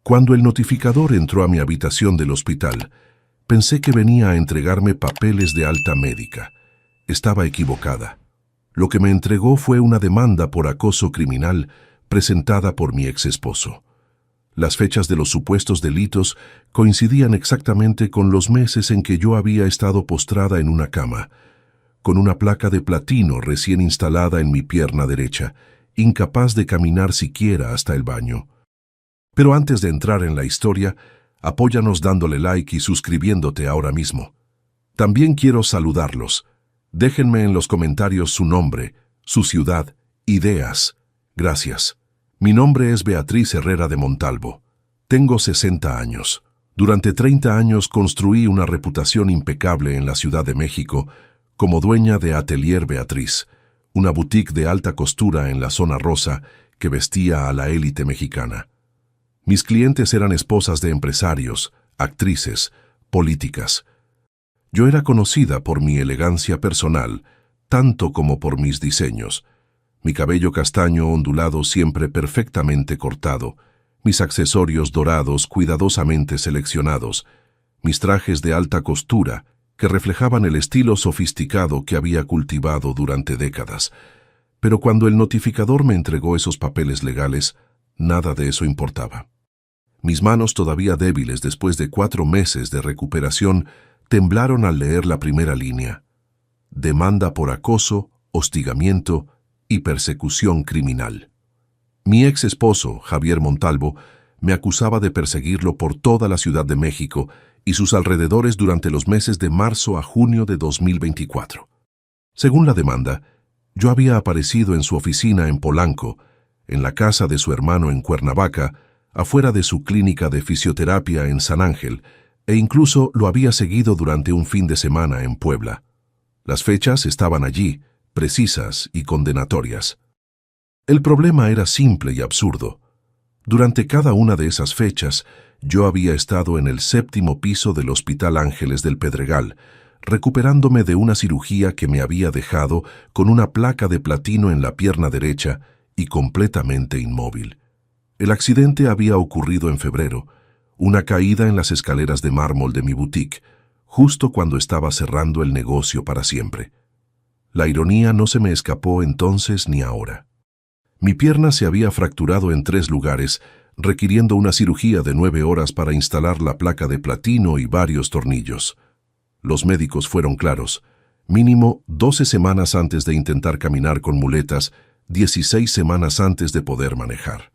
Cuando el notificador entró a mi habitación del hospital, pensé que venía a entregarme papeles de alta médica. Estaba equivocada. Lo que me entregó fue una demanda por acoso criminal presentada por mi exesposo. Las fechas de los supuestos delitos coincidían exactamente con los meses en que yo había estado postrada en una cama, con una placa de platino recién instalada en mi pierna derecha, incapaz de caminar siquiera hasta el baño. Pero antes de entrar en la historia, apóyanos dándole like y suscribiéndote ahora mismo. También quiero saludarlos. Déjenme en los comentarios su nombre, su ciudad, ideas. Gracias. Mi nombre es Beatriz Herrera de Montalvo. Tengo 60 años. Durante 30 años construí una reputación impecable en la Ciudad de México como dueña de Atelier Beatriz, una boutique de alta costura en la zona rosa que vestía a la élite mexicana. Mis clientes eran esposas de empresarios, actrices, políticas. Yo era conocida por mi elegancia personal, tanto como por mis diseños. Mi cabello castaño ondulado siempre perfectamente cortado, mis accesorios dorados cuidadosamente seleccionados, mis trajes de alta costura que reflejaban el estilo sofisticado que había cultivado durante décadas. Pero cuando el notificador me entregó esos papeles legales, nada de eso importaba. Mis manos, todavía débiles después de 4 meses de recuperación, temblaron al leer la primera línea. Demanda por acoso, hostigamiento y persecución criminal. Mi ex esposo, Javier Montalvo, me acusaba de perseguirlo por toda la Ciudad de México y sus alrededores durante los meses de marzo a junio de 2024. Según la demanda, yo había aparecido en su oficina en Polanco, en la casa de su hermano en Cuernavaca, afuera de su clínica de fisioterapia en San Ángel, e incluso lo había seguido durante un fin de semana en Puebla. Las fechas estaban allí, precisas y condenatorias. El problema era simple y absurdo. Durante cada una de esas fechas, yo había estado en el 7º piso del Hospital Ángeles del Pedregal, recuperándome de una cirugía que me había dejado con una placa de platino en la pierna derecha y completamente inmóvil. El accidente había ocurrido en febrero, una caída en las escaleras de mármol de mi boutique, justo cuando estaba cerrando el negocio para siempre. La ironía no se me escapó entonces ni ahora. Mi pierna se había fracturado en 3 lugares, requiriendo una cirugía de 9 horas para instalar la placa de platino y varios tornillos. Los médicos fueron claros: mínimo 12 semanas antes de intentar caminar con muletas, 16 semanas antes de poder manejar.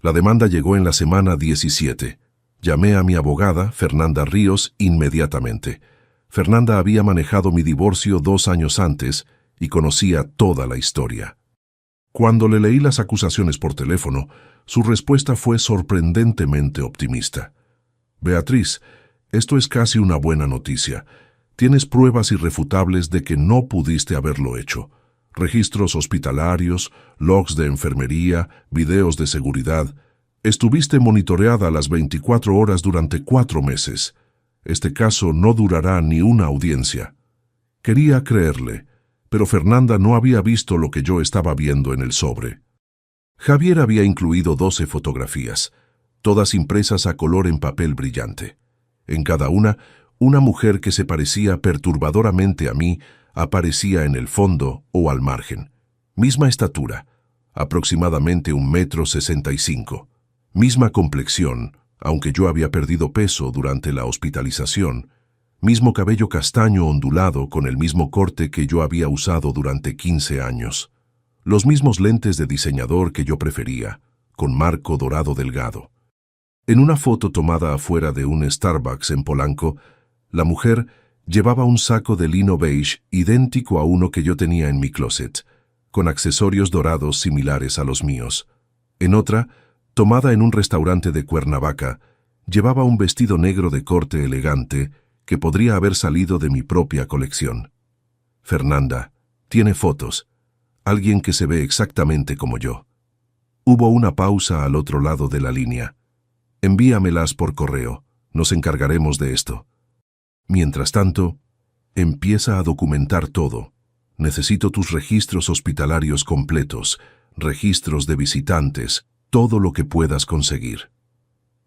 La demanda llegó en la semana 17. Llamé a mi abogada, Fernanda Ríos, inmediatamente. Fernanda había manejado mi divorcio 2 años antes y conocía toda la historia. Cuando le leí las acusaciones por teléfono, su respuesta fue sorprendentemente optimista. Beatriz, esto es casi una buena noticia. Tienes pruebas irrefutables de que no pudiste haberlo hecho. Registros hospitalarios, logs de enfermería, videos de seguridad. Estuviste monitoreada las 24 horas durante 4 meses. Este caso no durará ni una audiencia. Quería creerle, pero Fernanda no había visto lo que yo estaba viendo en el sobre. Javier había incluido 12 fotografías, todas impresas a color en papel brillante. En cada una mujer que se parecía perturbadoramente a mí aparecía en el fondo o al margen. Misma estatura, aproximadamente 1,65 m. Misma complexión, aunque yo había perdido peso durante la hospitalización. Mismo cabello castaño ondulado con el mismo corte que yo había usado durante 15 años. Los mismos lentes de diseñador que yo prefería, con marco dorado delgado. En una foto tomada afuera de un Starbucks en Polanco, la mujer llevaba un saco de lino beige idéntico a uno que yo tenía en mi closet, con accesorios dorados similares a los míos. En otra, tomada en un restaurante de Cuernavaca, llevaba un vestido negro de corte elegante que podría haber salido de mi propia colección. Fernanda, tiene fotos. Alguien que se ve exactamente como yo. Hubo una pausa al otro lado de la línea. Envíamelas por correo. Nos encargaremos de esto. Mientras tanto, empieza a documentar todo. Necesito tus registros hospitalarios completos, registros de visitantes, todo lo que puedas conseguir.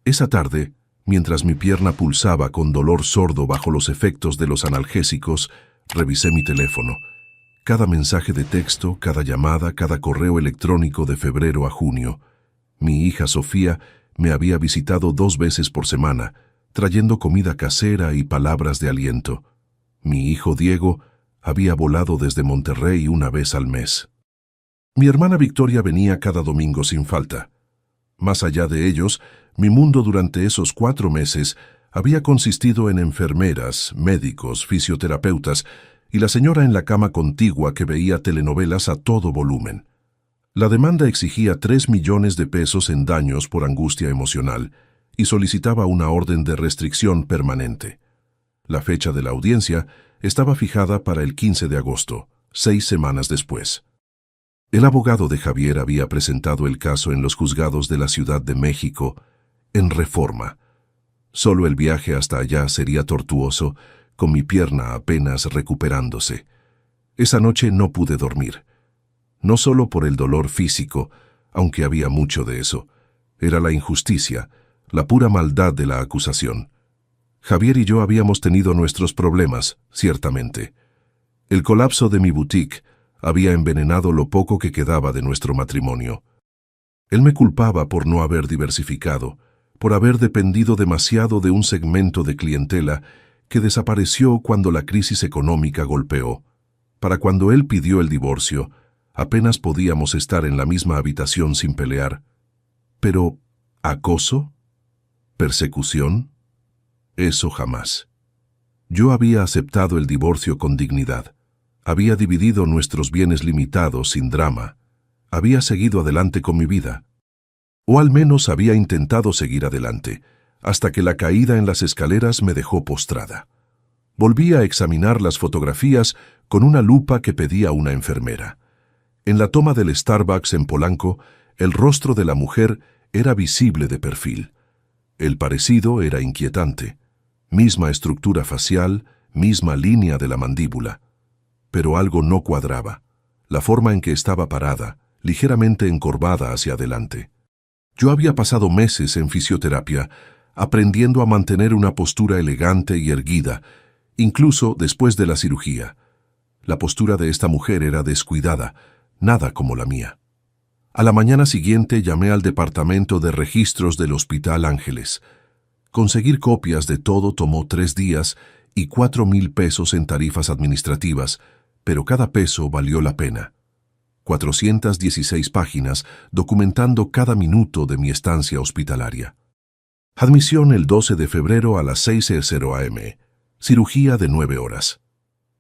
Esa tarde, mientras mi pierna pulsaba con dolor sordo bajo los efectos de los analgésicos, revisé mi teléfono. Cada mensaje de texto, cada llamada, cada correo electrónico de febrero a junio. Mi hija Sofía me había visitado 2 veces por semana, trayendo comida casera y palabras de aliento. Mi hijo Diego había volado desde Monterrey 1 vez al mes. Mi hermana Victoria venía cada domingo sin falta. Más allá de ellos, mi mundo durante esos 4 meses había consistido en enfermeras, médicos, fisioterapeutas y la señora en la cama contigua que veía telenovelas a todo volumen. La demanda exigía 3 millones de pesos en daños por angustia emocional y solicitaba una orden de restricción permanente. La fecha de la audiencia estaba fijada para el 15 de agosto, 6 semanas después. El abogado de Javier había presentado el caso en los juzgados de la Ciudad de México, en Reforma. Solo el viaje hasta allá sería tortuoso, con mi pierna apenas recuperándose. Esa noche no pude dormir. No solo por el dolor físico, aunque había mucho de eso. Era la injusticia, la pura maldad de la acusación. Javier y yo habíamos tenido nuestros problemas, ciertamente. El colapso de mi boutique había envenenado lo poco que quedaba de nuestro matrimonio. Él me culpaba por no haber diversificado, por haber dependido demasiado de un segmento de clientela que desapareció cuando la crisis económica golpeó. Para cuando él pidió el divorcio, apenas podíamos estar en la misma habitación sin pelear. Pero, ¿acoso? ¿Persecución? Eso jamás. Yo había aceptado el divorcio con dignidad. Había dividido nuestros bienes limitados sin drama. Había seguido adelante con mi vida. O al menos había intentado seguir adelante, hasta que la caída en las escaleras me dejó postrada. Volví a examinar las fotografías con una lupa que pedía una enfermera. En la toma del Starbucks en Polanco, el rostro de la mujer era visible de perfil. El parecido era inquietante. Misma estructura facial, misma línea de la mandíbula. Pero algo no cuadraba. La forma en que estaba parada, ligeramente encorvada hacia adelante. Yo había pasado meses en fisioterapia, aprendiendo a mantener una postura elegante y erguida, incluso después de la cirugía. La postura de esta mujer era descuidada, nada como la mía. A la mañana siguiente llamé al departamento de registros del Hospital Ángeles. Conseguir copias de todo tomó 3 días y 4,000 pesos en tarifas administrativas, pero cada peso valió la pena. 416 páginas documentando cada minuto de mi estancia hospitalaria. Admisión el 12 de febrero a las 6:00 am. Cirugía de 9 horas.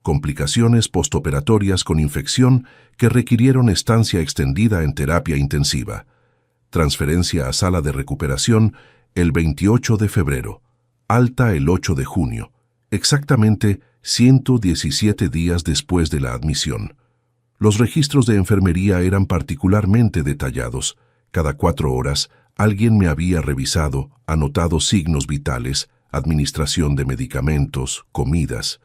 Complicaciones postoperatorias con infección que requirieron estancia extendida en terapia intensiva. Transferencia a sala de recuperación el 28 de febrero. Alta el 8 de junio. Exactamente 117 días después de la admisión. Los registros de enfermería eran particularmente detallados. Cada 4 horas, alguien me había revisado, anotado signos vitales, administración de medicamentos, comidas.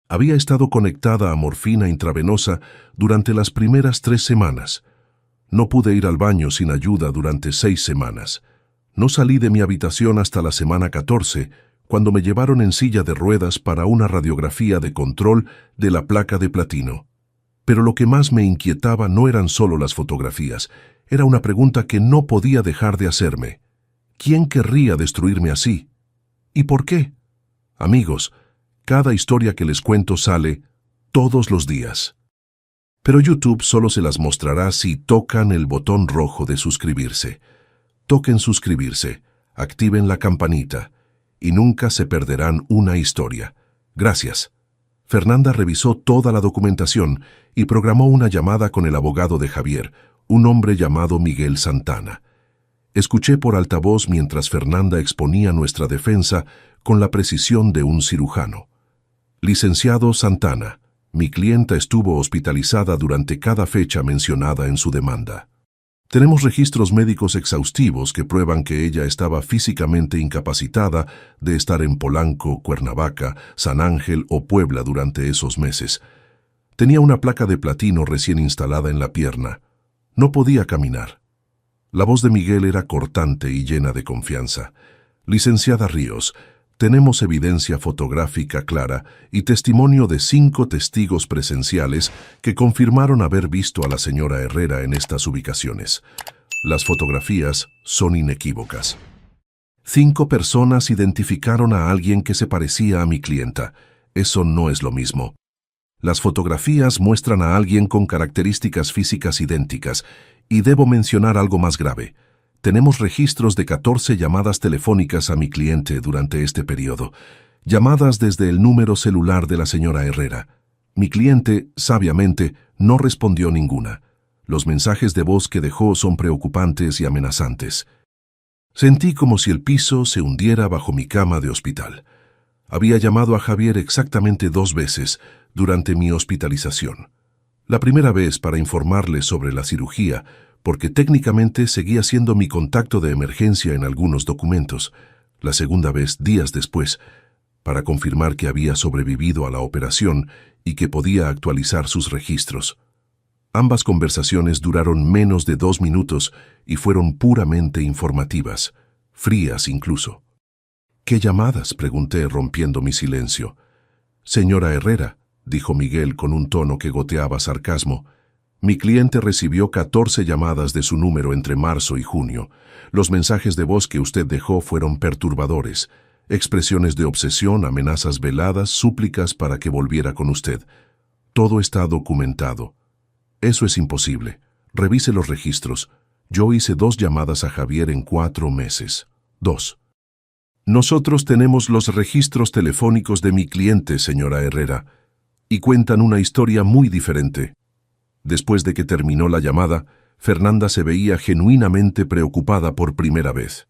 Había estado conectada a morfina intravenosa durante las primeras 3 semanas. No pude ir al baño sin ayuda durante 6 semanas. No salí de mi habitación hasta la semana 14, cuando me llevaron en silla de ruedas para una radiografía de control de la placa de platino. Pero lo que más me inquietaba no eran solo las fotografías, era una pregunta que no podía dejar de hacerme. ¿Quién querría destruirme así? ¿Y por qué? Amigos, cada historia que les cuento sale todos los días. Pero YouTube solo se las mostrará si tocan el botón rojo de suscribirse. Toquen suscribirse, activen la campanita y nunca se perderán una historia. Gracias. Fernanda revisó toda la documentación y programó una llamada con el abogado de Javier, un hombre llamado Miguel Santana. Escuché por altavoz mientras Fernanda exponía nuestra defensa con la precisión de un cirujano. Licenciado Santana, mi clienta estuvo hospitalizada durante cada fecha mencionada en su demanda. Tenemos registros médicos exhaustivos que prueban que ella estaba físicamente incapacitada de estar en Polanco, Cuernavaca, San Ángel o Puebla durante esos meses. Tenía una placa de platino recién instalada en la pierna. No podía caminar. La voz de Miguel era cortante y llena de confianza. Licenciada Ríos, tenemos evidencia fotográfica clara y testimonio de 5 testigos presenciales que confirmaron haber visto a la señora Herrera en estas ubicaciones. Las fotografías son inequívocas. 5 personas identificaron a alguien que se parecía a mi clienta. Eso no es lo mismo. Las fotografías muestran a alguien con características físicas idénticas, y debo mencionar algo más grave. Tenemos registros de 14 llamadas telefónicas a mi cliente durante este periodo, llamadas desde el número celular de la señora Herrera. Mi cliente, sabiamente, no respondió ninguna. Los mensajes de voz que dejó son preocupantes y amenazantes. Sentí como si el piso se hundiera bajo mi cama de hospital. Había llamado a Javier exactamente 2 veces durante mi hospitalización. La primera vez para informarle sobre la cirugía, porque técnicamente seguía siendo mi contacto de emergencia en algunos documentos. La segunda vez, días después, para confirmar que había sobrevivido a la operación y que podía actualizar sus registros. Ambas conversaciones duraron menos de 2 minutos y fueron puramente informativas, frías incluso. ¿Qué llamadas?, pregunté rompiendo mi silencio. Señora Herrera, dijo Miguel con un tono que goteaba sarcasmo, mi cliente recibió 14 llamadas de su número entre marzo y junio. Los mensajes de voz que usted dejó fueron perturbadores, expresiones de obsesión, amenazas veladas, súplicas para que volviera con usted. Todo está documentado. Eso es imposible. Revise los registros. Yo hice 2 llamadas a Javier en 4 meses. 2. Nosotros tenemos los registros telefónicos de mi cliente, señora Herrera, y cuentan una historia muy diferente. Después de que terminó la llamada, Fernanda se veía genuinamente preocupada por primera vez.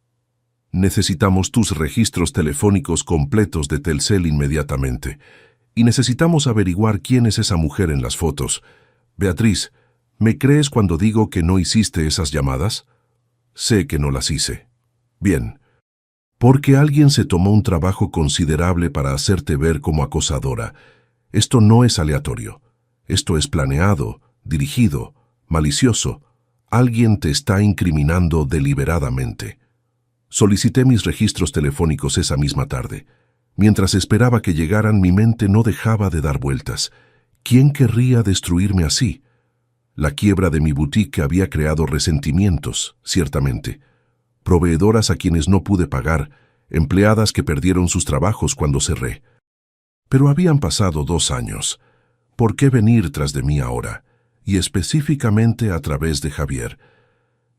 Necesitamos tus registros telefónicos completos de Telcel inmediatamente, y necesitamos averiguar quién es esa mujer en las fotos. Beatriz, ¿me crees cuando digo que no hiciste esas llamadas? Sé que no las hice. Bien. Porque alguien se tomó un trabajo considerable para hacerte ver como acosadora. Esto no es aleatorio. Esto es planeado, dirigido, malicioso. Alguien te está incriminando deliberadamente. Solicité mis registros telefónicos esa misma tarde. Mientras esperaba que llegaran, mi mente no dejaba de dar vueltas. ¿Quién querría destruirme así? La quiebra de mi boutique había creado resentimientos, ciertamente. Proveedoras a quienes no pude pagar, empleadas que perdieron sus trabajos cuando cerré. Pero habían pasado 2 años. ¿Por qué venir tras de mí ahora? Y específicamente a través de Javier.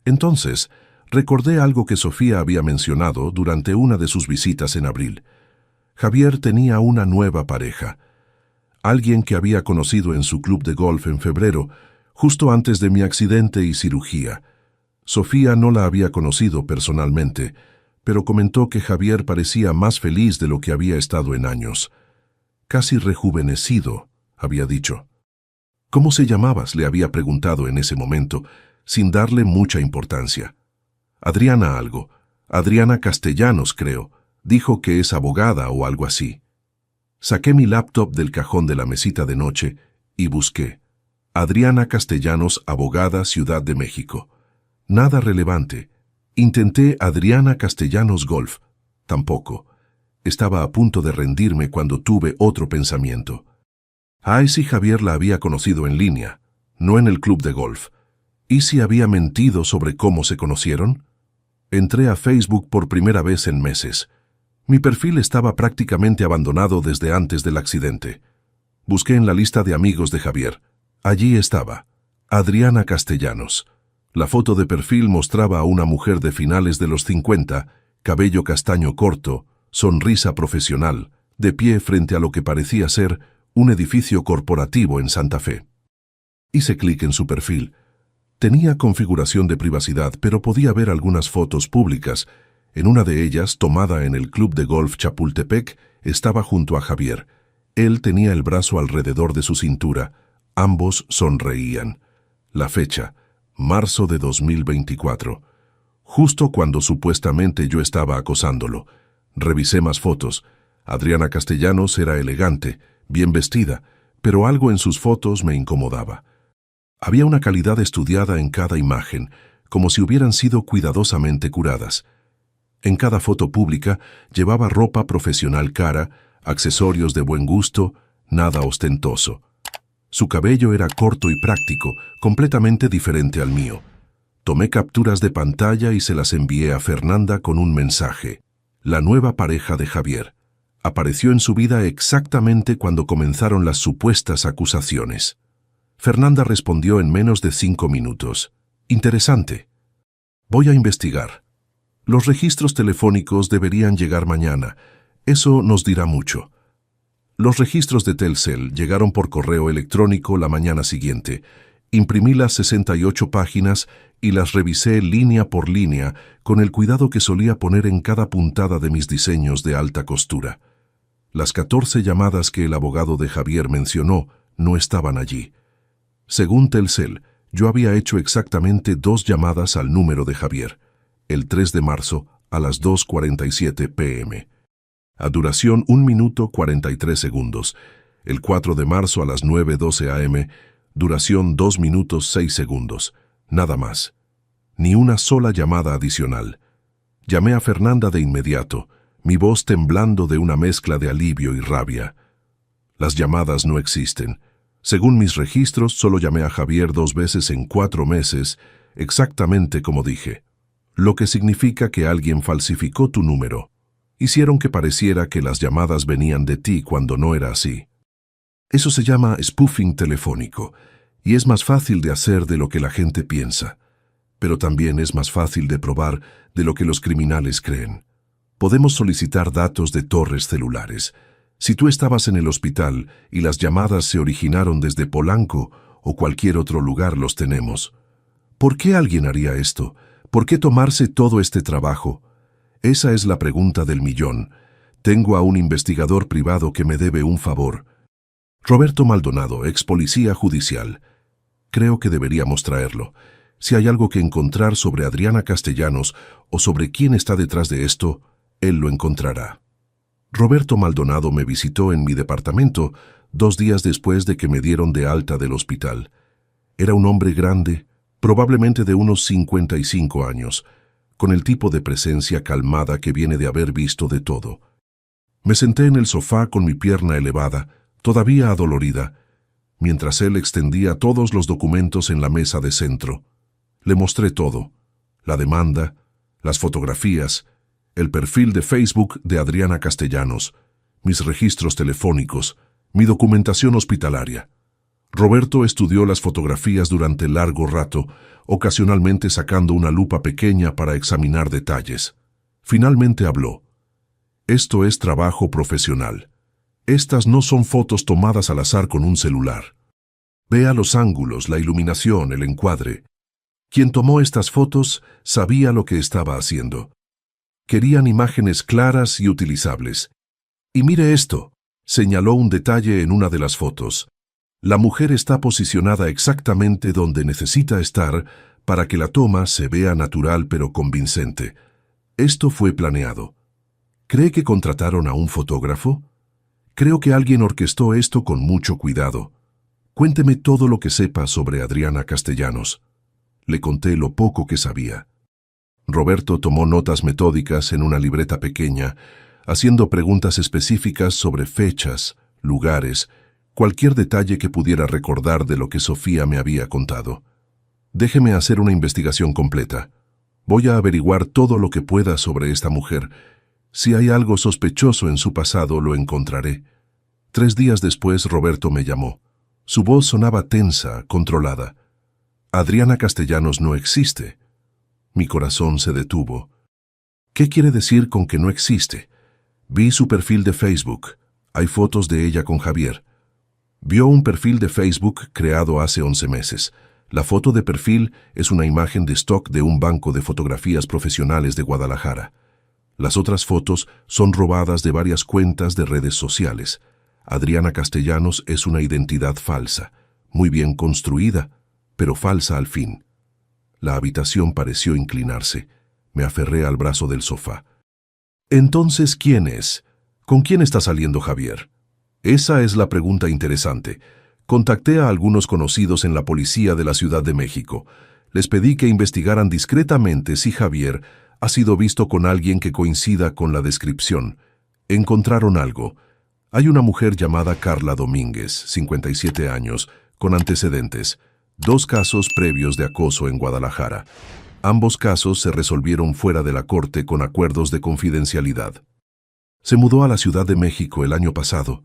Entonces, recordé algo que Sofía había mencionado durante una de sus visitas en abril. Javier tenía una nueva pareja. Alguien que había conocido en su club de golf en febrero, justo antes de mi accidente y cirugía. Sofía no la había conocido personalmente, pero comentó que Javier parecía más feliz de lo que había estado en años. Casi rejuvenecido, había dicho. ¿Cómo se llamabas?, le había preguntado en ese momento, sin darle mucha importancia. Adriana algo. Adriana Castellanos, creo. Dijo que es abogada o algo así. Saqué mi laptop del cajón de la mesita de noche y busqué. Adriana Castellanos, abogada, Ciudad de México. Nada relevante. Intenté Adriana Castellanos Golf. Tampoco. Estaba a punto de rendirme cuando tuve otro pensamiento. ¿Y si Javier la había conocido en línea, no en el club de golf? ¿Y si había mentido sobre cómo se conocieron? Entré a Facebook por primera vez en meses. Mi perfil estaba prácticamente abandonado desde antes del accidente. Busqué en la lista de amigos de Javier. Allí estaba, Adriana Castellanos. La foto de perfil mostraba a una mujer de finales de los 50, cabello castaño corto, sonrisa profesional, de pie frente a lo que parecía ser un edificio corporativo en Santa Fe. Hice clic en su perfil. Tenía configuración de privacidad, pero podía ver algunas fotos públicas. En una de ellas, tomada en el Club de Golf Chapultepec, estaba junto a Javier. Él tenía el brazo alrededor de su cintura. Ambos sonreían. La fecha, marzo de 2024. Justo cuando supuestamente yo estaba acosándolo. Revisé más fotos. Adriana Castellanos era elegante, bien vestida, pero algo en sus fotos me incomodaba. Había una calidad estudiada en cada imagen, como si hubieran sido cuidadosamente curadas. En cada foto pública llevaba ropa profesional cara, accesorios de buen gusto, nada ostentoso. Su cabello era corto y práctico, completamente diferente al mío. Tomé capturas de pantalla y se las envié a Fernanda con un mensaje. La nueva pareja de Javier. Apareció en su vida exactamente cuando comenzaron las supuestas acusaciones. Fernanda respondió en menos de 5 minutos. Interesante. Voy a investigar. Los registros telefónicos deberían llegar mañana. Eso nos dirá mucho. Los registros de Telcel llegaron por correo electrónico la mañana siguiente. Imprimí las 68 páginas y las revisé línea por línea con el cuidado que solía poner en cada puntada de mis diseños de alta costura. Las 14 llamadas que el abogado de Javier mencionó no estaban allí. Según Telcel, yo había hecho exactamente 2 llamadas al número de Javier, el 3 de marzo a las 2:47 p.m. A duración 1 minuto 43 segundos, el 4 de marzo a las 9:12 a.m., duración 2 minutos 6 segundos, nada más. Ni una sola llamada adicional. Llamé a Fernanda de inmediato, mi voz temblando de una mezcla de alivio y rabia. Las llamadas no existen. Según mis registros, solo llamé a Javier 2 veces en 4 meses, exactamente como dije. Lo que significa que alguien falsificó tu número. Hicieron que pareciera que las llamadas venían de ti cuando no era así. Eso se llama spoofing telefónico, y es más fácil de hacer de lo que la gente piensa. Pero también es más fácil de probar de lo que los criminales creen. Podemos solicitar datos de torres celulares. Si tú estabas en el hospital y las llamadas se originaron desde Polanco o cualquier otro lugar, los tenemos. ¿Por qué alguien haría esto? ¿Por qué tomarse todo este trabajo? Esa es la pregunta del millón. Tengo a un investigador privado que me debe un favor. Roberto Maldonado, ex policía judicial. Creo que deberíamos traerlo. Si hay algo que encontrar sobre Adriana Castellanos o sobre quién está detrás de esto, él lo encontrará. Roberto Maldonado me visitó en mi departamento 2 días después de que me dieron de alta del hospital. Era un hombre grande, probablemente de unos 55 años, con el tipo de presencia calmada que viene de haber visto de todo. Me senté en el sofá con mi pierna elevada, todavía adolorida, mientras él extendía todos los documentos en la mesa de centro. Le mostré todo: la demanda, las fotografías, el perfil de Facebook de Adriana Castellanos, mis registros telefónicos, mi documentación hospitalaria. Roberto estudió las fotografías durante largo rato, ocasionalmente sacando una lupa pequeña para examinar detalles. Finalmente habló. Esto es trabajo profesional. Estas no son fotos tomadas al azar con un celular. Vea los ángulos, la iluminación, el encuadre. Quien tomó estas fotos sabía lo que estaba haciendo. Querían imágenes claras y utilizables. Y mire esto, señaló un detalle en una de las fotos. La mujer está posicionada exactamente donde necesita estar para que la toma se vea natural pero convincente. Esto fue planeado. ¿Cree que contrataron a un fotógrafo? Creo que alguien orquestó esto con mucho cuidado. Cuénteme todo lo que sepa sobre Adriana Castellanos. Le conté lo poco que sabía. Roberto tomó notas metódicas en una libreta pequeña, haciendo preguntas específicas sobre fechas, lugares, cualquier detalle que pudiera recordar de lo que Sofía me había contado. Déjeme hacer una investigación completa. Voy a averiguar todo lo que pueda sobre esta mujer. Si hay algo sospechoso en su pasado, lo encontraré. 3 días después, Roberto me llamó. Su voz sonaba tensa, controlada. Adriana Castellanos no existe. Mi corazón se detuvo. ¿Qué quiere decir con que no existe? Vi su perfil de Facebook. Hay fotos de ella con Javier. Vio un perfil de Facebook creado hace 11 meses. La foto de perfil es una imagen de stock de un banco de fotografías profesionales de Guadalajara. Las otras fotos son robadas de varias cuentas de redes sociales. Adriana Castellanos es una identidad falsa, muy bien construida, pero falsa al fin. La habitación pareció inclinarse. Me aferré al brazo del sofá. Entonces, ¿quién es? ¿Con quién está saliendo Javier? Esa es la pregunta interesante. Contacté a algunos conocidos en la policía de la Ciudad de México. Les pedí que investigaran discretamente si Javier ha sido visto con alguien que coincida con la descripción. Encontraron algo. Hay una mujer llamada Carla Domínguez, 57 años, con antecedentes. 2 casos previos de acoso en Guadalajara. Ambos casos se resolvieron fuera de la corte con acuerdos de confidencialidad. Se mudó a la Ciudad de México el año pasado.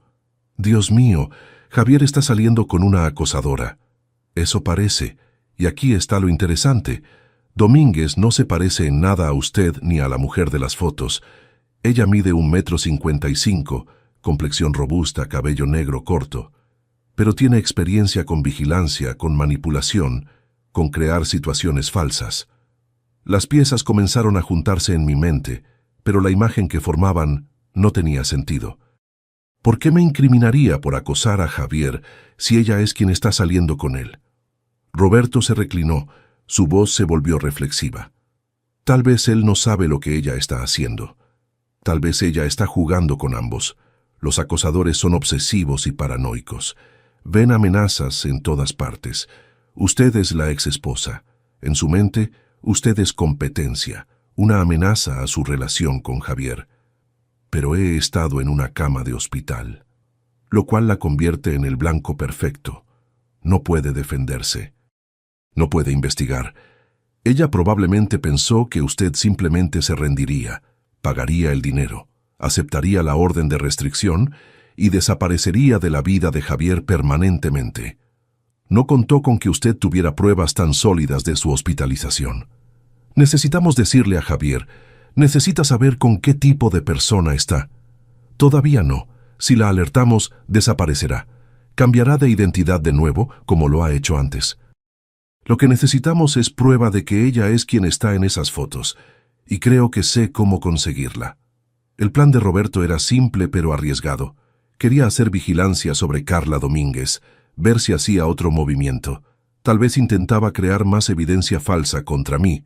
Dios mío, Javier está saliendo con una acosadora. Eso parece. Y aquí está lo interesante. Domínguez no se parece en nada a usted ni a la mujer de las fotos. Ella mide 1,55 m, complexión robusta, cabello negro corto. Pero tiene experiencia con vigilancia, con manipulación, con crear situaciones falsas. Las piezas comenzaron a juntarse en mi mente, pero la imagen que formaban no tenía sentido. ¿Por qué me incriminaría por acosar a Javier si ella es quien está saliendo con él? Roberto se reclinó, su voz se volvió reflexiva. Tal vez él no sabe lo que ella está haciendo. Tal vez ella está jugando con ambos. Los acosadores son obsesivos y paranoicos. Ven amenazas en todas partes. Usted es la exesposa. En su mente, usted es competencia, una amenaza a su relación con Javier. Pero he estado en una cama de hospital, lo cual la convierte en el blanco perfecto. No puede defenderse. No puede investigar. Ella probablemente pensó que usted simplemente se rendiría, pagaría el dinero, aceptaría la orden de restricción y desaparecería de la vida de Javier permanentemente. No contó con que usted tuviera pruebas tan sólidas de su hospitalización. Necesitamos decirle a Javier, necesita saber con qué tipo de persona está. Todavía no. Si la alertamos, desaparecerá. Cambiará de identidad de nuevo, como lo ha hecho antes. Lo que necesitamos es prueba de que ella es quien está en esas fotos, y creo que sé cómo conseguirla. El plan de Roberto era simple pero arriesgado. Quería hacer vigilancia sobre Carla Domínguez, ver si hacía otro movimiento. Tal vez intentaba crear más evidencia falsa contra mí.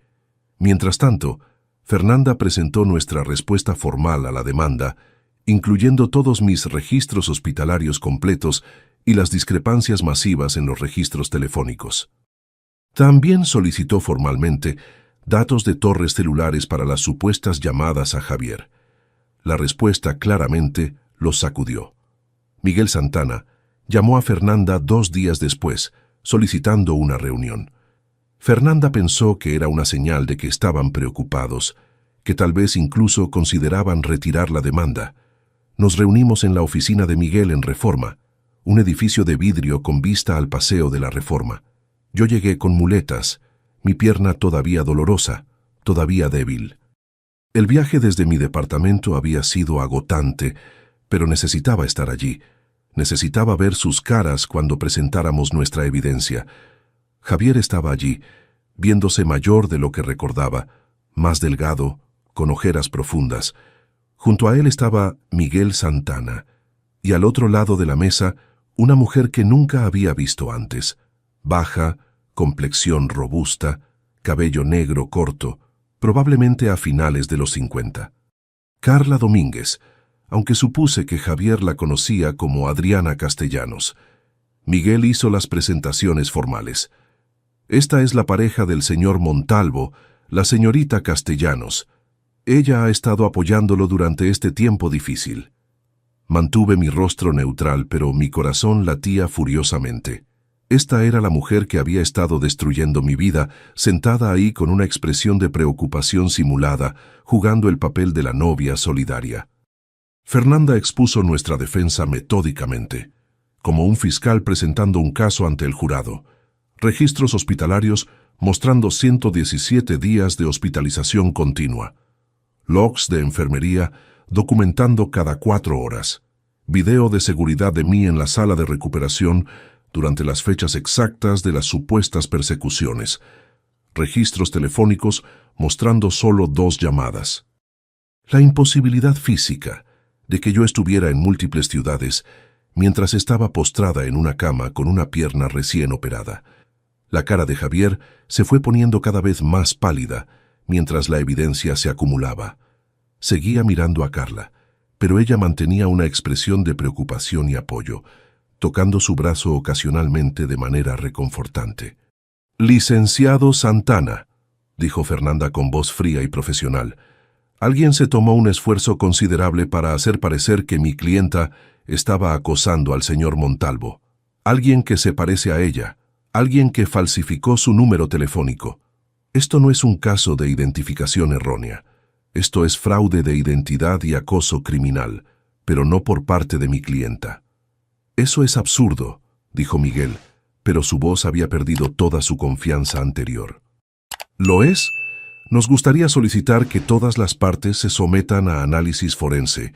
Mientras tanto, Fernanda presentó nuestra respuesta formal a la demanda, incluyendo todos mis registros hospitalarios completos y las discrepancias masivas en los registros telefónicos. También solicitó formalmente datos de torres celulares para las supuestas llamadas a Javier. La respuesta claramente los sacudió. Miguel Santana llamó a Fernanda 2 días después, solicitando una reunión. Fernanda pensó que era una señal de que estaban preocupados, que tal vez incluso consideraban retirar la demanda. Nos reunimos en la oficina de Miguel en Reforma, un edificio de vidrio con vista al Paseo de la Reforma. Yo llegué con muletas, mi pierna todavía dolorosa, todavía débil. El viaje desde mi departamento había sido agotante, pero necesitaba estar allí. Necesitaba ver sus caras cuando presentáramos nuestra evidencia. Javier estaba allí, viéndose mayor de lo que recordaba, más delgado, con ojeras profundas. Junto a él estaba Miguel Santana, y al otro lado de la mesa, una mujer que nunca había visto antes. Baja, complexión robusta, cabello negro corto, probablemente a finales de los 50. Carla Domínguez, aunque supuse que Javier la conocía como Adriana Castellanos. Miguel hizo las presentaciones formales. Esta es la pareja del señor Montalvo, la señorita Castellanos. Ella ha estado apoyándolo durante este tiempo difícil. Mantuve mi rostro neutral, pero mi corazón latía furiosamente. Esta era la mujer que había estado destruyendo mi vida, sentada ahí con una expresión de preocupación simulada, jugando el papel de la novia solidaria. Fernanda expuso nuestra defensa metódicamente, como un fiscal presentando un caso ante el jurado. Registros hospitalarios mostrando 117 días de hospitalización continua. Logs de enfermería documentando cada 4 horas. Video de seguridad de mí en la sala de recuperación durante las fechas exactas de las supuestas persecuciones. Registros telefónicos mostrando solo 2 llamadas. La imposibilidad física de que yo estuviera en múltiples ciudades mientras estaba postrada en una cama con una pierna recién operada. La cara de Javier se fue poniendo cada vez más pálida mientras la evidencia se acumulaba. Seguía mirando a Carla, pero ella mantenía una expresión de preocupación y apoyo, tocando su brazo ocasionalmente de manera reconfortante. Licenciado Santana, dijo Fernanda con voz fría y profesional, alguien se tomó un esfuerzo considerable para hacer parecer que mi clienta estaba acosando al señor Montalvo. Alguien que se parece a ella, alguien que falsificó su número telefónico. Esto no es un caso de identificación errónea. Esto es fraude de identidad y acoso criminal, pero no por parte de mi clienta. Eso es absurdo, dijo Miguel, pero su voz había perdido toda su confianza anterior. ¿Lo es? Nos gustaría solicitar que todas las partes se sometan a análisis forense,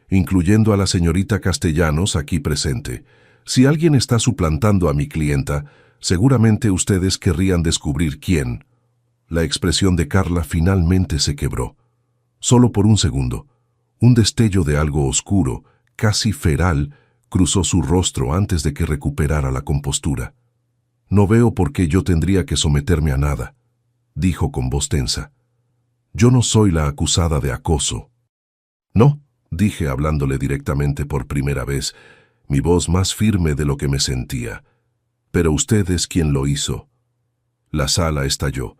incluyendo a la señorita Castellanos aquí presente. Si alguien está suplantando a mi clienta, seguramente ustedes querrían descubrir quién. La expresión de Carla finalmente se quebró. Solo por un segundo, un destello de algo oscuro, casi feral, cruzó su rostro antes de que recuperara la compostura. No veo por qué yo tendría que someterme a nada, dijo con voz tensa. Yo no soy la acusada de acoso. No, dije hablándole directamente por primera vez, mi voz más firme de lo que me sentía. Pero usted es quien lo hizo. La sala estalló.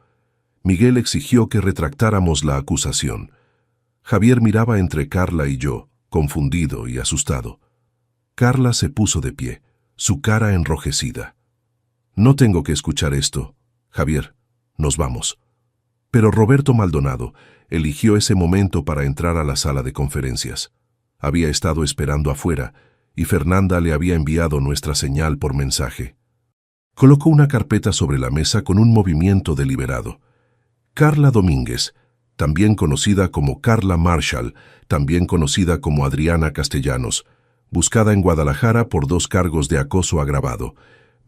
Miguel exigió que retractáramos la acusación. Javier miraba entre Carla y yo, confundido y asustado. Carla se puso de pie, su cara enrojecida. No tengo que escuchar esto, Javier, nos vamos. Pero Roberto Maldonado eligió ese momento para entrar a la sala de conferencias. Había estado esperando afuera y Fernanda le había enviado nuestra señal por mensaje. Colocó una carpeta sobre la mesa con un movimiento deliberado. Carla Domínguez, también conocida como Carla Marshall, también conocida como Adriana Castellanos, buscada en Guadalajara por 2 cargos de acoso agravado,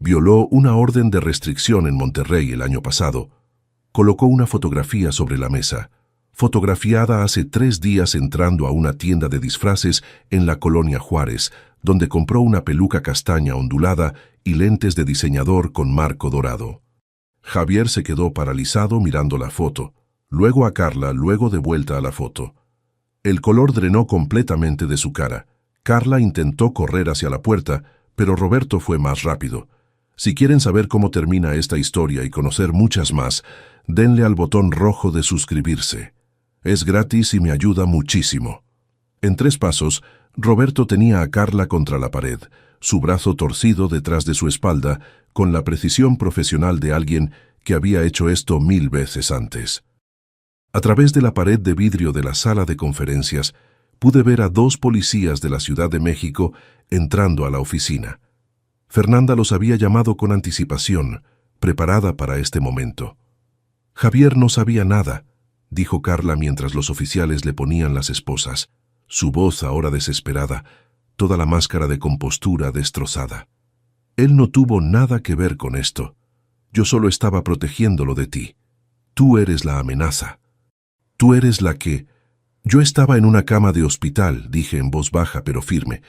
violó una orden de restricción en Monterrey el año pasado. Colocó una fotografía sobre la mesa, fotografiada hace 3 días entrando a una tienda de disfraces en la colonia Juárez, donde compró una peluca castaña ondulada y lentes de diseñador con marco dorado. Javier se quedó paralizado mirando la foto, luego a Carla, luego de vuelta a la foto. El color drenó completamente de su cara. Carla intentó correr hacia la puerta, pero Roberto fue más rápido. Si quieren saber cómo termina esta historia y conocer muchas más, denle al botón rojo de suscribirse. Es gratis y me ayuda muchísimo. En 3 pasos, Roberto tenía a Carla contra la pared, su brazo torcido detrás de su espalda, con la precisión profesional de alguien que había hecho esto 1000 veces antes. A través de la pared de vidrio de la sala de conferencias, pude ver a 2 policías de la Ciudad de México entrando a la oficina. Fernanda los había llamado con anticipación, preparada para este momento. Javier no sabía nada, dijo Carla mientras los oficiales le ponían las esposas, su voz ahora desesperada, toda la máscara de compostura destrozada. Él no tuvo nada que ver con esto. Yo solo estaba protegiéndolo de ti. Tú eres la amenaza. Tú eres la que... Yo estaba en una cama de hospital, dije en voz baja pero firme,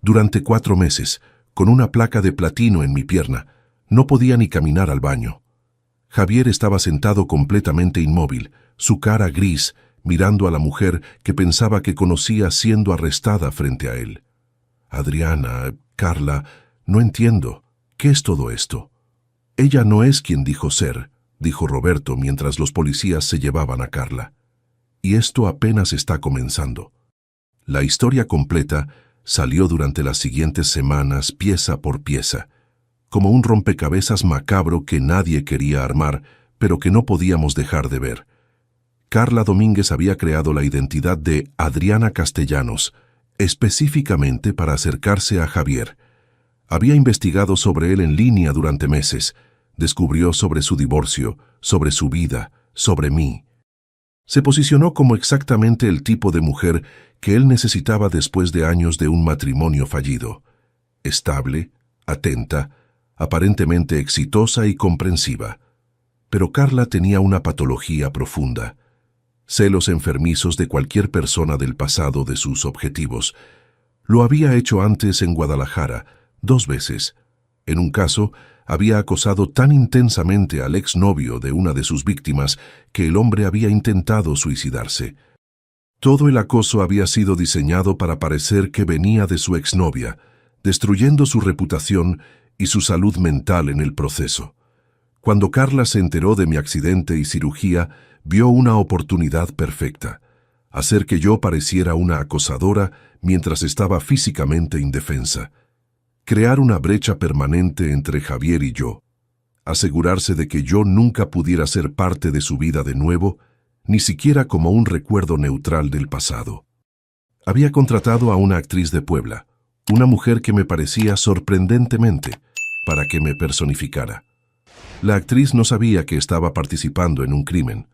durante 4 meses, con una placa de platino en mi pierna. No podía ni caminar al baño. Javier estaba sentado completamente inmóvil, su cara gris, mirando a la mujer que pensaba que conocía siendo arrestada frente a él. Adriana, Carla, no entiendo. ¿Qué es todo esto? Ella no es quien dijo ser, dijo Roberto mientras los policías se llevaban a Carla. Y esto apenas está comenzando. La historia completa salió durante las siguientes semanas pieza por pieza, como un rompecabezas macabro que nadie quería armar, pero que no podíamos dejar de ver. Carla Domínguez había creado la identidad de Adriana Castellanos, específicamente para acercarse a Javier. Había investigado sobre él en línea durante meses, descubrió sobre su divorcio, sobre su vida, sobre mí. Se posicionó como exactamente el tipo de mujer que él necesitaba después de años de un matrimonio fallido. Estable, atenta, aparentemente exitosa y comprensiva. Pero Carla tenía una patología profunda. Celos enfermizos de cualquier persona del pasado de sus objetivos. Lo había hecho antes en Guadalajara, 2 veces. En un caso, había acosado tan intensamente al exnovio de una de sus víctimas que el hombre había intentado suicidarse. Todo el acoso había sido diseñado para parecer que venía de su exnovia, destruyendo su reputación y su salud mental en el proceso. Cuando Carla se enteró de mi accidente y cirugía, vio una oportunidad perfecta: hacer que yo pareciera una acosadora mientras estaba físicamente indefensa. Crear una brecha permanente entre Javier y yo. Asegurarse de que yo nunca pudiera ser parte de su vida de nuevo, ni siquiera como un recuerdo neutral del pasado. Había contratado a una actriz de Puebla, una mujer que me parecía sorprendentemente, para que me personificara. La actriz no sabía que estaba participando en un crimen.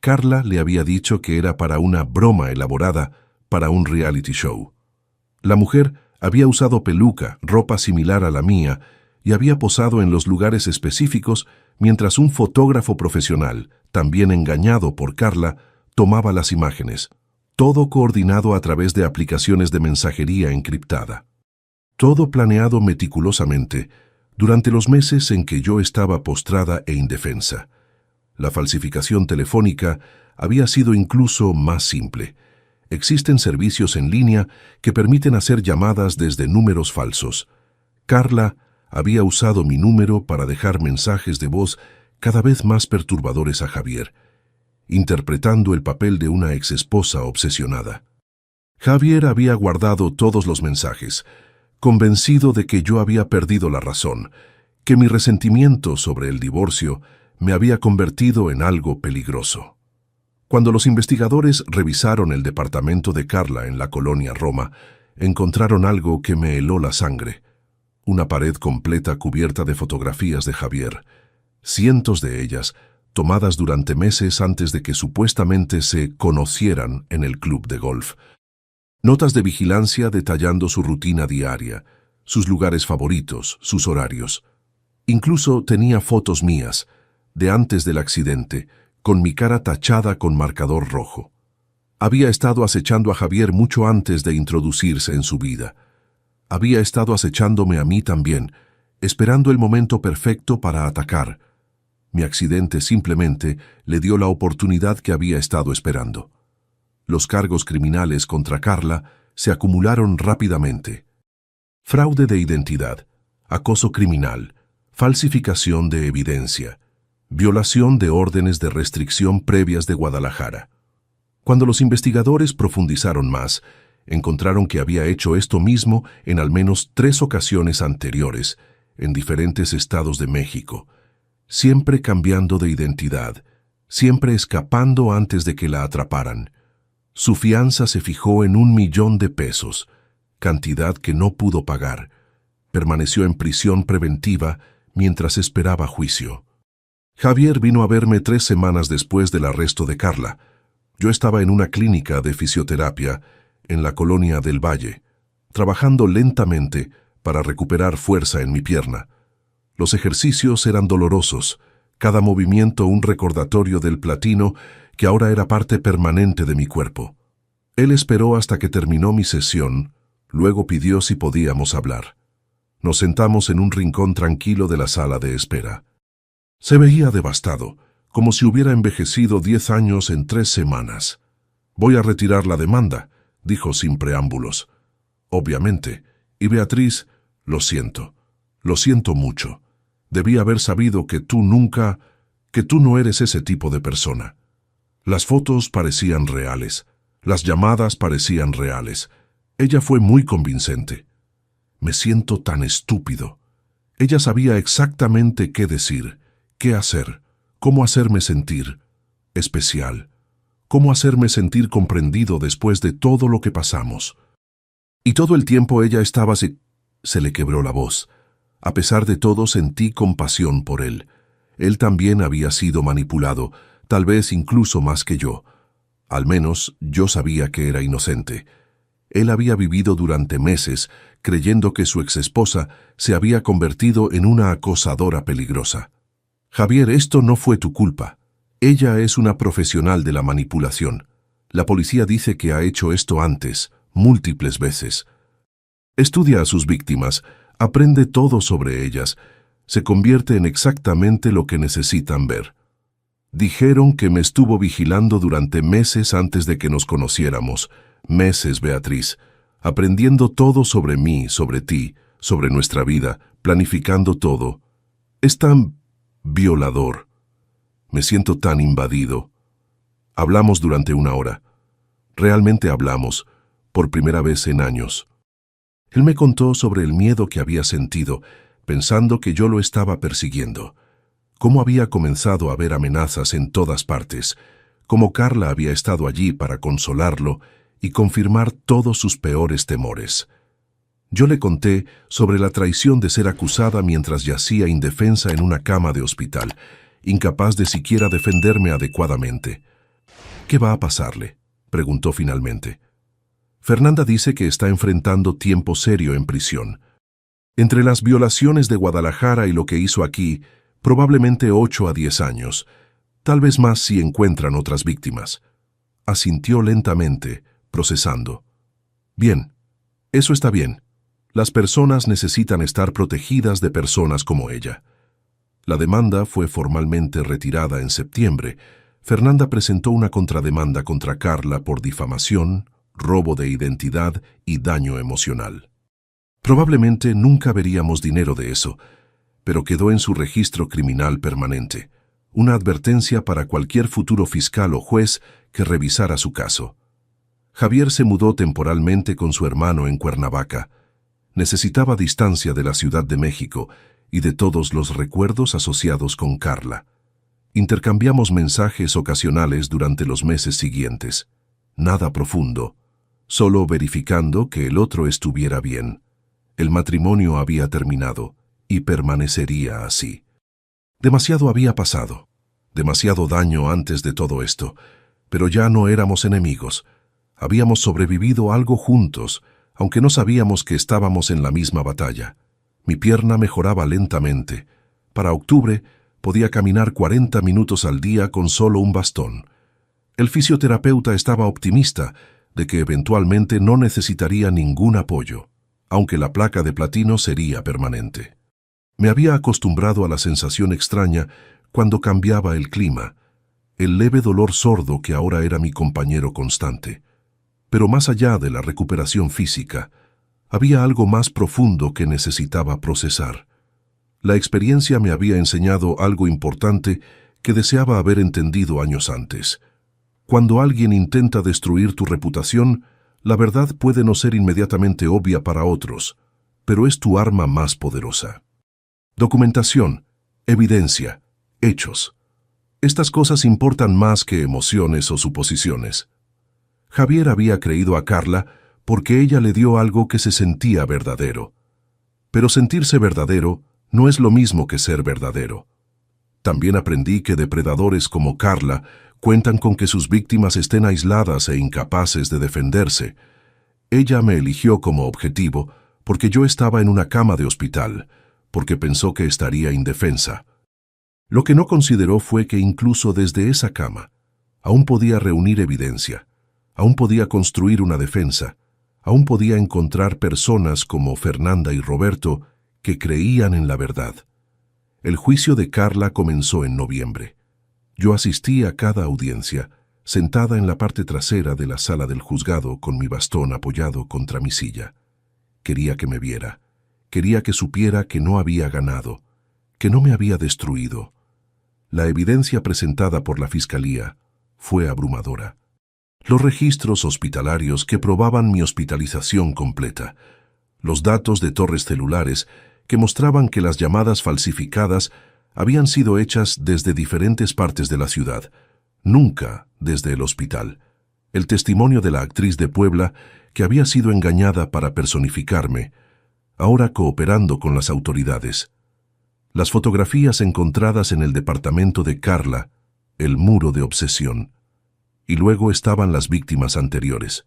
Carla le había dicho que era para una broma elaborada para un reality show. La mujer había usado peluca, ropa similar a la mía, y había posado en los lugares específicos mientras un fotógrafo profesional, también engañado por Carla, tomaba las imágenes. Todo coordinado a través de aplicaciones de mensajería encriptada. Todo planeado meticulosamente durante los meses en que yo estaba postrada e indefensa. La falsificación telefónica había sido incluso más simple. Existen servicios en línea que permiten hacer llamadas desde números falsos. Carla había usado mi número para dejar mensajes de voz cada vez más perturbadores a Javier, interpretando el papel de una exesposa obsesionada. Javier había guardado todos los mensajes, convencido de que yo había perdido la razón, que mi resentimiento sobre el divorcio me había convertido en algo peligroso. Cuando los investigadores revisaron el departamento de Carla en la colonia Roma, encontraron algo que me heló la sangre: una pared completa cubierta de fotografías de Javier, cientos de ellas tomadas durante meses antes de que supuestamente se conocieran en el club de golf. Notas de vigilancia detallando su rutina diaria, sus lugares favoritos, sus horarios. Incluso tenía fotos mías, de antes del accidente, con mi cara tachada con marcador rojo. Había estado acechando a Javier mucho antes de introducirse en su vida. Había estado acechándome a mí también, esperando el momento perfecto para atacar. Mi accidente simplemente le dio la oportunidad que había estado esperando. Los cargos criminales contra Carla se acumularon rápidamente. Fraude de identidad, acoso criminal, falsificación de evidencia, violación de órdenes de restricción previas de Guadalajara. Cuando los investigadores profundizaron más, encontraron que había hecho esto mismo en al menos 3 ocasiones anteriores, en diferentes estados de México, siempre cambiando de identidad, siempre escapando antes de que la atraparan. Su fianza se fijó en $1,000,000, cantidad que no pudo pagar. Permaneció en prisión preventiva mientras esperaba juicio. Javier vino a verme 3 semanas después del arresto de Carla. Yo estaba en una clínica de fisioterapia en la colonia del Valle, trabajando lentamente para recuperar fuerza en mi pierna. Los ejercicios eran dolorosos, cada movimiento un recordatorio del platino que ahora era parte permanente de mi cuerpo. Él esperó hasta que terminó mi sesión, luego pidió si podíamos hablar. Nos sentamos en un rincón tranquilo de la sala de espera. Se veía devastado, como si hubiera envejecido 10 años en 3 semanas. «Voy a retirar la demanda», dijo sin preámbulos. «Obviamente. Y Beatriz, lo siento mucho. Debí haber sabido que tú no eres ese tipo de persona». Las fotos parecían reales, las llamadas parecían reales. Ella fue muy convincente. Me siento tan estúpido. Ella sabía exactamente qué decir, qué hacer, cómo hacerme sentir especial, cómo hacerme sentir comprendido después de todo lo que pasamos. Y todo el tiempo ella estaba Se le quebró la voz. A pesar de todo sentí compasión por él. Él también había sido manipulado, tal vez incluso más que yo. Al menos yo sabía que era inocente. Él había vivido durante meses creyendo que su exesposa se había convertido en una acosadora peligrosa. «Javier, esto no fue tu culpa. Ella es una profesional de la manipulación. La policía dice que ha hecho esto antes, múltiples veces. Estudia a sus víctimas, aprende todo sobre ellas, se convierte en exactamente lo que necesitan ver. Dijeron que me estuvo vigilando durante meses antes de que nos conociéramos. Meses, Beatriz, aprendiendo todo sobre mí, sobre ti, sobre nuestra vida, planificando todo. Es tan Violador. Me siento tan invadido. Hablamos durante 1 hora. Realmente hablamos, por primera vez en años. Él me contó sobre el miedo que había sentido, pensando que yo lo estaba persiguiendo. Cómo había comenzado a ver amenazas en todas partes, cómo Carla había estado allí para consolarlo y confirmar todos sus peores temores. Yo le conté sobre la traición de ser acusada mientras yacía indefensa en una cama de hospital, incapaz de siquiera defenderme adecuadamente. ¿Qué va a pasarle?, preguntó finalmente. Fernanda dice que está enfrentando tiempo serio en prisión. Entre las violaciones de Guadalajara y lo que hizo aquí, probablemente 8 a 10 años, tal vez más si encuentran otras víctimas. Asintió lentamente, procesando. Bien, eso está bien. Las personas necesitan estar protegidas de personas como ella. La demanda fue formalmente retirada en septiembre. Fernanda presentó una contrademanda contra Carla por difamación, robo de identidad y daño emocional. Probablemente nunca veríamos dinero de eso, pero quedó en su registro criminal permanente, una advertencia para cualquier futuro fiscal o juez que revisara su caso. Javier se mudó temporalmente con su hermano en Cuernavaca. Necesitaba distancia de la Ciudad de México y de todos los recuerdos asociados con Carla. Intercambiamos mensajes ocasionales durante los meses siguientes. Nada profundo, solo verificando que el otro estuviera bien. El matrimonio había terminado y permanecería así. Demasiado había pasado, demasiado daño antes de todo esto, pero ya no éramos enemigos. Habíamos sobrevivido algo juntos, aunque no sabíamos que estábamos en la misma batalla. Mi pierna mejoraba lentamente. Para octubre podía caminar 40 minutos al día con solo un bastón. El fisioterapeuta estaba optimista de que eventualmente no necesitaría ningún apoyo, aunque la placa de platino sería permanente. Me había acostumbrado a la sensación extraña cuando cambiaba el clima, el leve dolor sordo que ahora era mi compañero constante. Pero más allá de la recuperación física, había algo más profundo que necesitaba procesar. La experiencia me había enseñado algo importante que deseaba haber entendido años antes. Cuando alguien intenta destruir tu reputación, la verdad puede no ser inmediatamente obvia para otros, pero es tu arma más poderosa. Documentación, evidencia, hechos. Estas cosas importan más que emociones o suposiciones. Javier había creído a Carla porque ella le dio algo que se sentía verdadero. Pero sentirse verdadero no es lo mismo que ser verdadero. También aprendí que depredadores como Carla cuentan con que sus víctimas estén aisladas e incapaces de defenderse. Ella me eligió como objetivo porque yo estaba en una cama de hospital, porque pensó que estaría indefensa. Lo que no consideró fue que incluso desde esa cama, aún podía reunir evidencia. Aún podía construir una defensa, aún podía encontrar personas como Fernanda y Roberto que creían en la verdad. El juicio de Carla comenzó en noviembre. Yo asistí a cada audiencia, sentada en la parte trasera de la sala del juzgado con mi bastón apoyado contra mi silla. Quería que me viera, quería que supiera que no había ganado, que no me había destruido. La evidencia presentada por la fiscalía fue abrumadora. Los registros hospitalarios que probaban mi hospitalización completa, los datos de torres celulares que mostraban que las llamadas falsificadas habían sido hechas desde diferentes partes de la ciudad, nunca desde el hospital. El testimonio de la actriz de Puebla que había sido engañada para personificarme, ahora cooperando con las autoridades. Las fotografías encontradas en el departamento de Carla, el muro de obsesión. Y luego estaban las víctimas anteriores.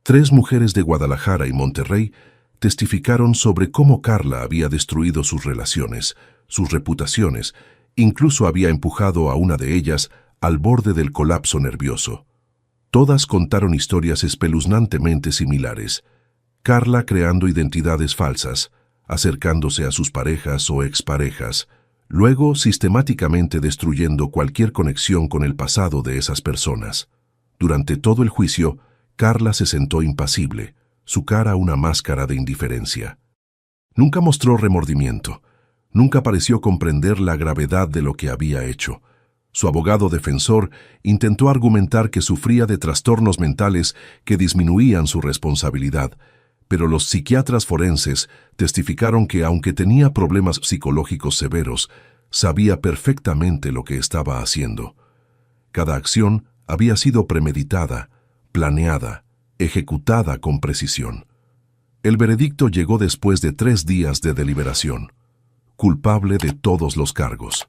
3 mujeres de Guadalajara y Monterrey testificaron sobre cómo Carla había destruido sus relaciones, sus reputaciones, incluso había empujado a una de ellas al borde del colapso nervioso. Todas contaron historias espeluznantemente similares. Carla creando identidades falsas, acercándose a sus parejas o exparejas, luego sistemáticamente destruyendo cualquier conexión con el pasado de esas personas. Durante todo el juicio, Carla se sentó impasible, su cara una máscara de indiferencia. Nunca mostró remordimiento, Nunca pareció comprender la gravedad de lo que había hecho. Su abogado defensor intentó argumentar que sufría de trastornos mentales que disminuían su responsabilidad, pero los psiquiatras forenses testificaron que, aunque tenía problemas psicológicos severos, sabía perfectamente lo que estaba haciendo. Cada acción había sido premeditada, planeada, ejecutada con precisión. El veredicto llegó después de 3 días de deliberación. Culpable de todos los cargos.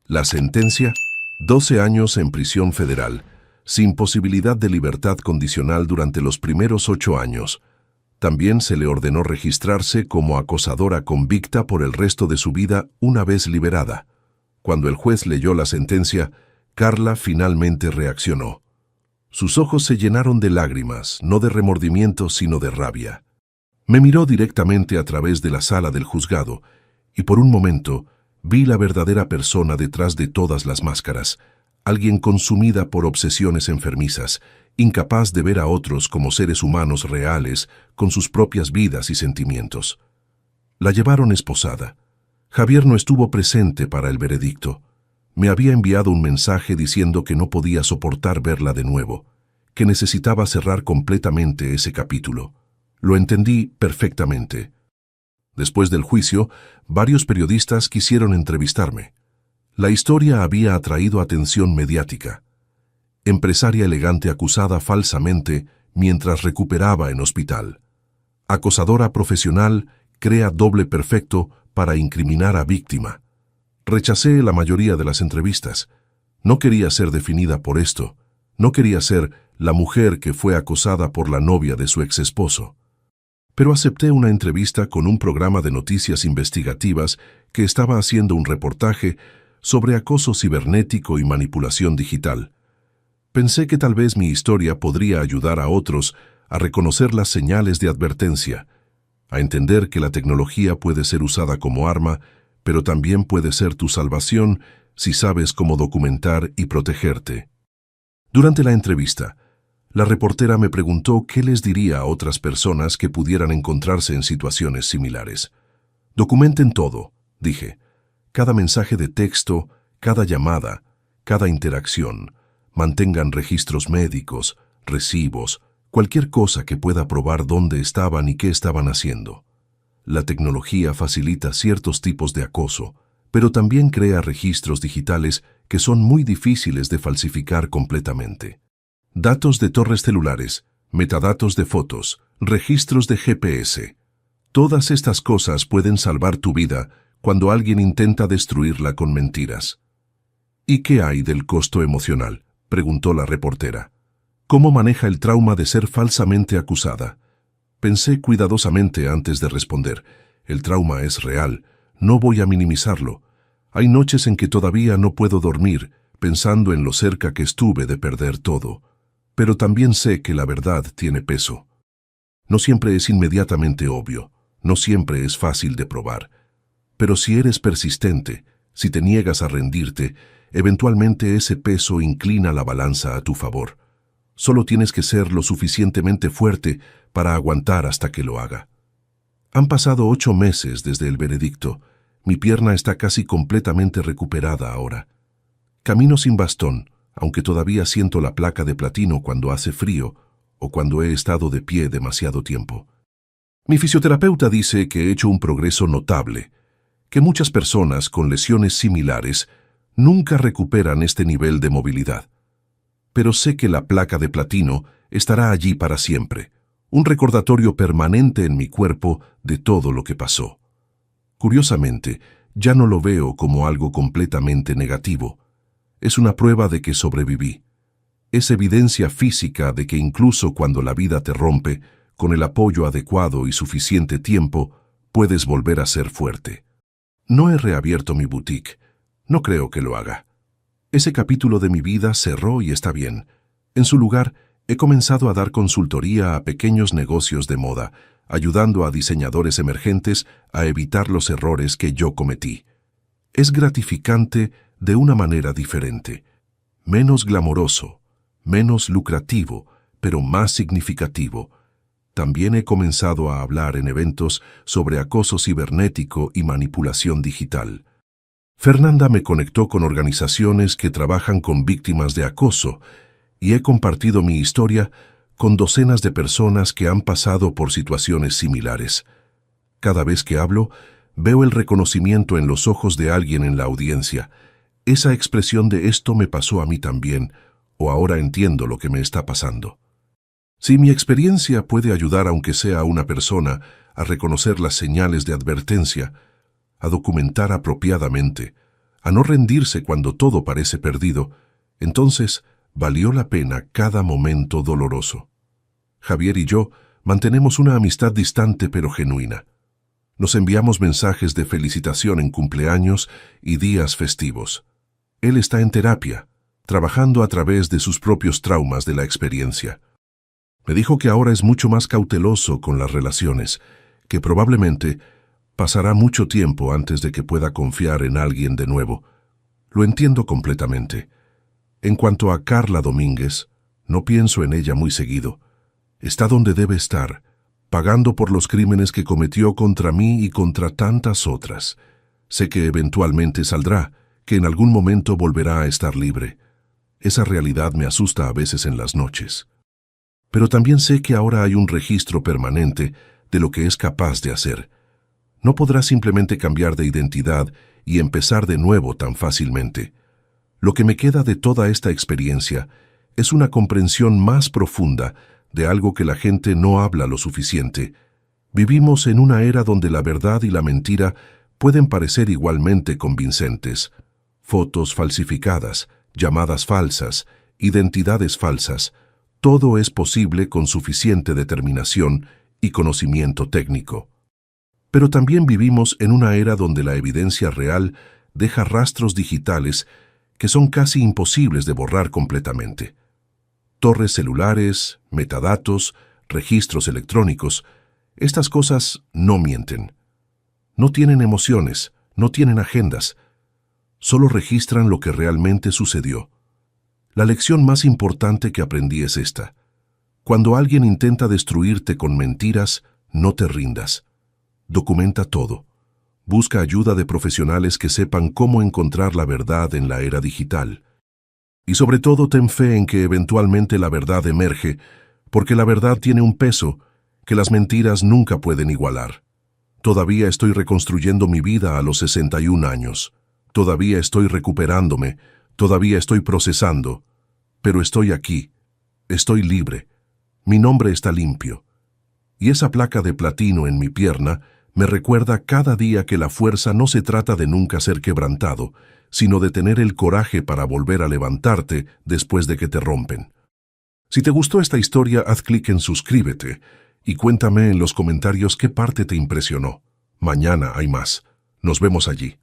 La sentencia: 12 años en prisión federal, sin posibilidad de libertad condicional durante los primeros 8 años. También se le ordenó registrarse como acosadora convicta por el resto de su vida una vez liberada. Cuando el juez leyó la sentencia, Carla finalmente reaccionó. Sus ojos se llenaron de lágrimas, no de remordimiento, sino de rabia. Me miró directamente a través de la sala del juzgado, y por un momento vi la verdadera persona detrás de todas las máscaras, alguien consumida por obsesiones enfermizas, incapaz de ver a otros como seres humanos reales, con sus propias vidas y sentimientos. La llevaron esposada. Javier no estuvo presente para el veredicto. Me había enviado un mensaje diciendo que no podía soportar verla de nuevo, que necesitaba cerrar completamente ese capítulo. Lo entendí perfectamente. Después del juicio, varios periodistas quisieron entrevistarme. La historia había atraído atención mediática. Empresaria elegante acusada falsamente mientras recuperaba en hospital. Acosadora profesional crea doble perfecto para incriminar a víctima. Rechacé la mayoría de las entrevistas. No quería ser definida por esto. No quería ser la mujer que fue acosada por la novia de su exesposo. Pero acepté una entrevista con un programa de noticias investigativas que estaba haciendo un reportaje sobre acoso cibernético y manipulación digital. Pensé que tal vez mi historia podría ayudar a otros a reconocer las señales de advertencia, a entender que la tecnología puede ser usada como arma, pero también puede ser tu salvación si sabes cómo documentar y protegerte. Durante la entrevista, la reportera me preguntó qué les diría a otras personas que pudieran encontrarse en situaciones similares. Documenten todo, dije. Cada mensaje de texto, cada llamada, cada interacción. Mantengan registros médicos, recibos, cualquier cosa que pueda probar dónde estaban y qué estaban haciendo. La tecnología facilita ciertos tipos de acoso, pero también crea registros digitales que son muy difíciles de falsificar completamente. Datos de torres celulares, metadatos de fotos, registros de GPS. Todas estas cosas pueden salvar tu vida cuando alguien intenta destruirla con mentiras. ¿Y qué hay del costo emocional?, preguntó la reportera. ¿Cómo maneja el trauma de ser falsamente acusada? Pensé cuidadosamente antes de responder. El trauma es real, no voy a minimizarlo. Hay noches en que todavía no puedo dormir, pensando en lo cerca que estuve de perder todo. Pero también sé que la verdad tiene peso. No siempre es inmediatamente obvio, no siempre es fácil de probar. Pero si eres persistente, si te niegas a rendirte, eventualmente ese peso inclina la balanza a tu favor. Solo tienes que ser lo suficientemente fuerte para aguantar hasta que lo haga. Han pasado 8 meses desde el veredicto. Mi pierna está casi completamente recuperada ahora. Camino sin bastón, aunque todavía siento la placa de platino cuando hace frío o cuando he estado de pie demasiado tiempo. Mi fisioterapeuta dice que he hecho un progreso notable, que muchas personas con lesiones similares nunca recuperan este nivel de movilidad. Pero sé que la placa de platino estará allí para siempre, un recordatorio permanente en mi cuerpo de todo lo que pasó. Curiosamente, ya no lo veo como algo completamente negativo. Es una prueba de que sobreviví. Es evidencia física de que incluso cuando la vida te rompe, con el apoyo adecuado y suficiente tiempo, puedes volver a ser fuerte. No he reabierto mi boutique. No creo que lo haga. Ese capítulo de mi vida cerró y está bien. En su lugar, he comenzado a dar consultoría a pequeños negocios de moda, ayudando a diseñadores emergentes a evitar los errores que yo cometí. Es gratificante de una manera diferente, menos glamoroso, menos lucrativo, pero más significativo. también he comenzado a hablar en eventos sobre acoso cibernético y manipulación digital. Fernanda me conectó con organizaciones que trabajan con víctimas de acoso y he compartido mi historia con docenas de personas que han pasado por situaciones similares. Cada vez que hablo, veo el reconocimiento en los ojos de alguien en la audiencia. Esa expresión de esto me pasó a mí también, o ahora entiendo lo que me está pasando. Si mi experiencia puede ayudar aunque sea a una persona a reconocer las señales de advertencia, a documentar apropiadamente, a no rendirse cuando todo parece perdido, entonces valió la pena cada momento doloroso. Javier y yo mantenemos una amistad distante pero genuina. Nos enviamos mensajes de felicitación en cumpleaños y días festivos. Él está en terapia, trabajando a través de sus propios traumas de la experiencia. Me dijo que ahora es mucho más cauteloso con las relaciones, que probablemente pasará mucho tiempo antes de que pueda confiar en alguien de nuevo. Lo entiendo completamente. En cuanto a Carla Domínguez, no pienso en ella muy seguido. Está donde debe estar, pagando por los crímenes que cometió contra mí y contra tantas otras. Sé que eventualmente saldrá, que en algún momento volverá a estar libre. Esa realidad me asusta a veces en las noches. Pero también sé que ahora hay un registro permanente de lo que es capaz de hacer. No podrá simplemente cambiar de identidad y empezar de nuevo tan fácilmente. Lo que me queda de toda esta experiencia es una comprensión más profunda de algo que la gente no habla lo suficiente. Vivimos en una era donde la verdad y la mentira pueden parecer igualmente convincentes. Fotos falsificadas, llamadas falsas, identidades falsas, todo es posible con suficiente determinación y conocimiento técnico. Pero también vivimos en una era donde la evidencia real deja rastros digitales que son casi imposibles de borrar completamente. Torres celulares, metadatos, registros electrónicos, estas cosas no mienten. No tienen emociones, no tienen agendas, solo registran lo que realmente sucedió. La lección más importante que aprendí es esta. Cuando alguien intenta destruirte con mentiras, no te rindas. Documenta todo. Busca ayuda de profesionales que sepan cómo encontrar la verdad en la era digital. Y sobre todo ten fe en que eventualmente la verdad emerge, porque la verdad tiene un peso que las mentiras nunca pueden igualar. Todavía estoy reconstruyendo mi vida a los 61 años. Todavía estoy recuperándome, todavía estoy procesando, pero estoy aquí, estoy libre, mi nombre está limpio. Y esa placa de platino en mi pierna me recuerda cada día que la fuerza no se trata de nunca ser quebrantado, sino de tener el coraje para volver a levantarte después de que te rompen. Si te gustó esta historia, haz clic en suscríbete y cuéntame en los comentarios qué parte te impresionó. Mañana hay más. Nos vemos allí.